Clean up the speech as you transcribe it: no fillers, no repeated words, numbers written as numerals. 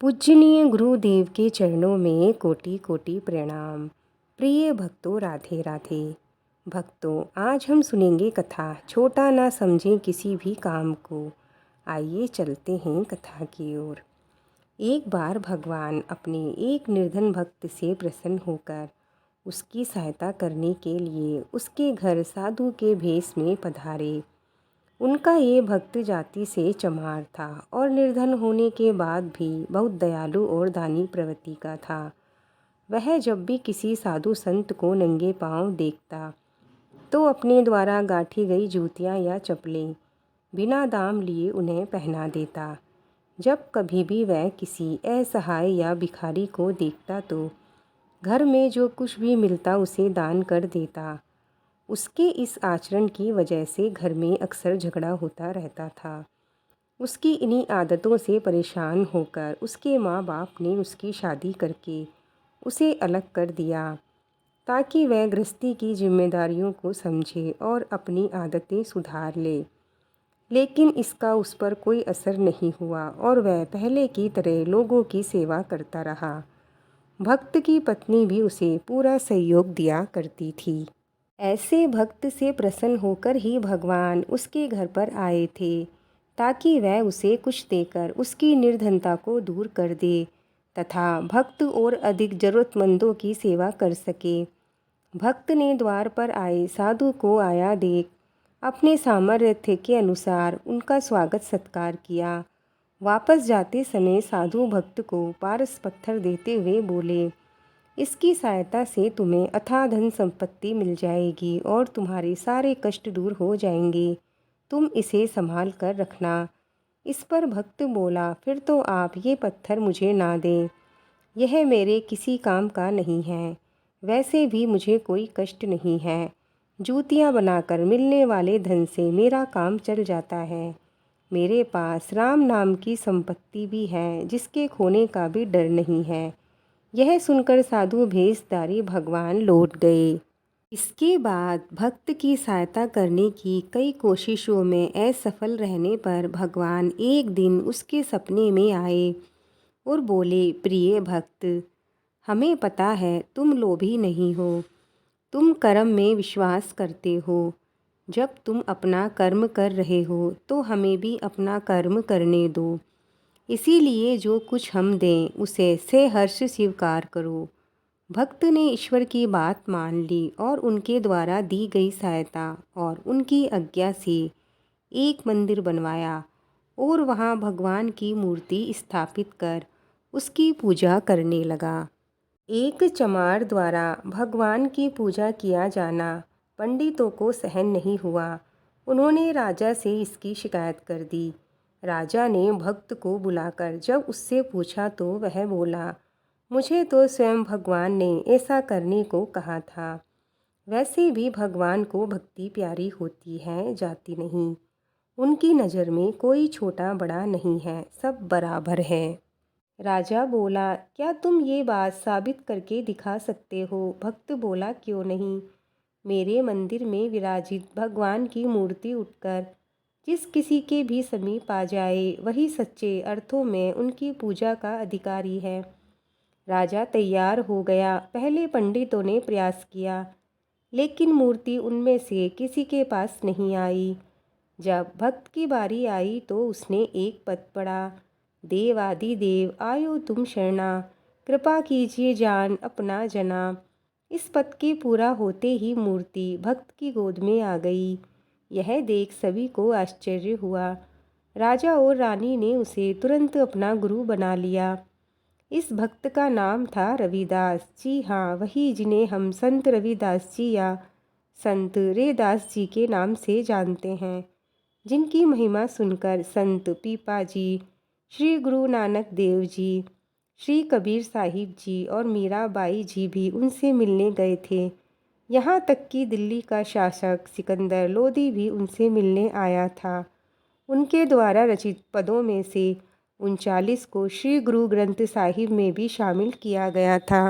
पूजनीय गुरुदेव के चरणों में कोटि कोटि प्रणाम। प्रिय भक्तों, राधे राधे। भक्तों, आज हम सुनेंगे कथा छोटा ना समझें किसी भी काम को। आइए चलते हैं कथा की ओर। एक बार भगवान अपने एक निर्धन भक्त से प्रसन्न होकर उसकी सहायता करने के लिए उसके घर साधु के भेष में पधारे। उनका ये भक्त जाति से चमार था और निर्धन होने के बाद भी बहुत दयालु और दानी प्रवृत्ति का था। वह जब भी किसी साधु संत को नंगे पांव देखता तो अपने द्वारा गांठी गई जूतियां या चप्पलें बिना दाम लिए उन्हें पहना देता। जब कभी भी वह किसी असहाय या भिखारी को देखता तो घर में जो कुछ भी मिलता उसे दान कर देता। उसके इस आचरण की वजह से घर में अक्सर झगड़ा होता रहता था। उसकी इन्हीं आदतों से परेशान होकर उसके माँ बाप ने उसकी शादी करके उसे अलग कर दिया ताकि वह गृहस्थी की जिम्मेदारियों को समझे और अपनी आदतें सुधार ले। लेकिन इसका उस पर कोई असर नहीं हुआ और वह पहले की तरह लोगों की सेवा करता रहा। भक्त की पत्नी भी उसे पूरा सहयोग दिया करती थी। ऐसे भक्त से प्रसन्न होकर ही भगवान उसके घर पर आए थे ताकि वह उसे कुछ देकर उसकी निर्धनता को दूर कर दे तथा भक्त और अधिक ज़रूरतमंदों की सेवा कर सके। भक्त ने द्वार पर आए साधु को आया देख अपने सामर्थ्य के अनुसार उनका स्वागत सत्कार किया। वापस जाते समय साधु भक्त को पारस पत्थर देते हुए बोले, इसकी सहायता से तुम्हें अथाह धन संपत्ति मिल जाएगी और तुम्हारे सारे कष्ट दूर हो जाएंगे। तुम इसे संभाल कर रखना। इस पर भक्त बोला, फिर तो आप ये पत्थर मुझे ना दें, यह मेरे किसी काम का नहीं है। वैसे भी मुझे कोई कष्ट नहीं है। जूतियाँ बनाकर मिलने वाले धन से मेरा काम चल जाता है। मेरे पास राम नाम की संपत्ति भी है जिसके खोने का भी डर नहीं है। यह सुनकर साधु भेषधारी भगवान लौट गए। इसके बाद भक्त की सहायता करने की कई कोशिशों में असफल रहने पर भगवान एक दिन उसके सपने में आए और बोले, प्रिय भक्त, हमें पता है तुम लोभी नहीं हो, तुम कर्म में विश्वास करते हो। जब तुम अपना कर्म कर रहे हो तो हमें भी अपना कर्म करने दो। इसीलिए जो कुछ हम दें उसे सहर्ष स्वीकार करो। भक्त ने ईश्वर की बात मान ली और उनके द्वारा दी गई सहायता और उनकी आज्ञा से एक मंदिर बनवाया और वहां भगवान की मूर्ति स्थापित कर उसकी पूजा करने लगा। एक चमार द्वारा भगवान की पूजा किया जाना पंडितों को सहन नहीं हुआ। उन्होंने राजा से इसकी शिकायत कर दी। राजा ने भक्त को बुलाकर जब उससे पूछा तो वह बोला, मुझे तो स्वयं भगवान ने ऐसा करने को कहा था। वैसे भी भगवान को भक्ति प्यारी होती है, जाति नहीं। उनकी नज़र में कोई छोटा बड़ा नहीं है, सब बराबर है। राजा बोला, क्या तुम ये बात साबित करके दिखा सकते हो? भक्त बोला, क्यों नहीं। मेरे मंदिर में विराजित भगवान की मूर्ति उठकर जिस किसी के भी समीप आ जाए वही सच्चे अर्थों में उनकी पूजा का अधिकारी है। राजा तैयार हो गया। पहले पंडितों ने प्रयास किया लेकिन मूर्ति उनमें से किसी के पास नहीं आई। जब भक्त की बारी आई तो उसने एक पद पढ़ा, देवादिदेव आयो तुम शरणा, कृपा कीजिए जान अपना जना। इस पद के पूरा होते ही मूर्ति भक्त की गोद में आ गई। यह देख सभी को आश्चर्य हुआ। राजा और रानी ने उसे तुरंत अपना गुरु बना लिया। इस भक्त का नाम था रविदास। जी हाँ, वही जिन्हें हम संत रविदास जी या संत रेदास जी के नाम से जानते हैं, जिनकी महिमा सुनकर संत पीपा जी, श्री गुरु नानक देव जी, श्री कबीर साहिब जी और मीराबाई जी भी उनसे मिलने गए थे। यहाँ तक कि दिल्ली का शासक सिकंदर लोदी भी उनसे मिलने आया था। उनके द्वारा रचित पदों में से 39 को श्री गुरु ग्रंथ साहिब में भी शामिल किया गया था।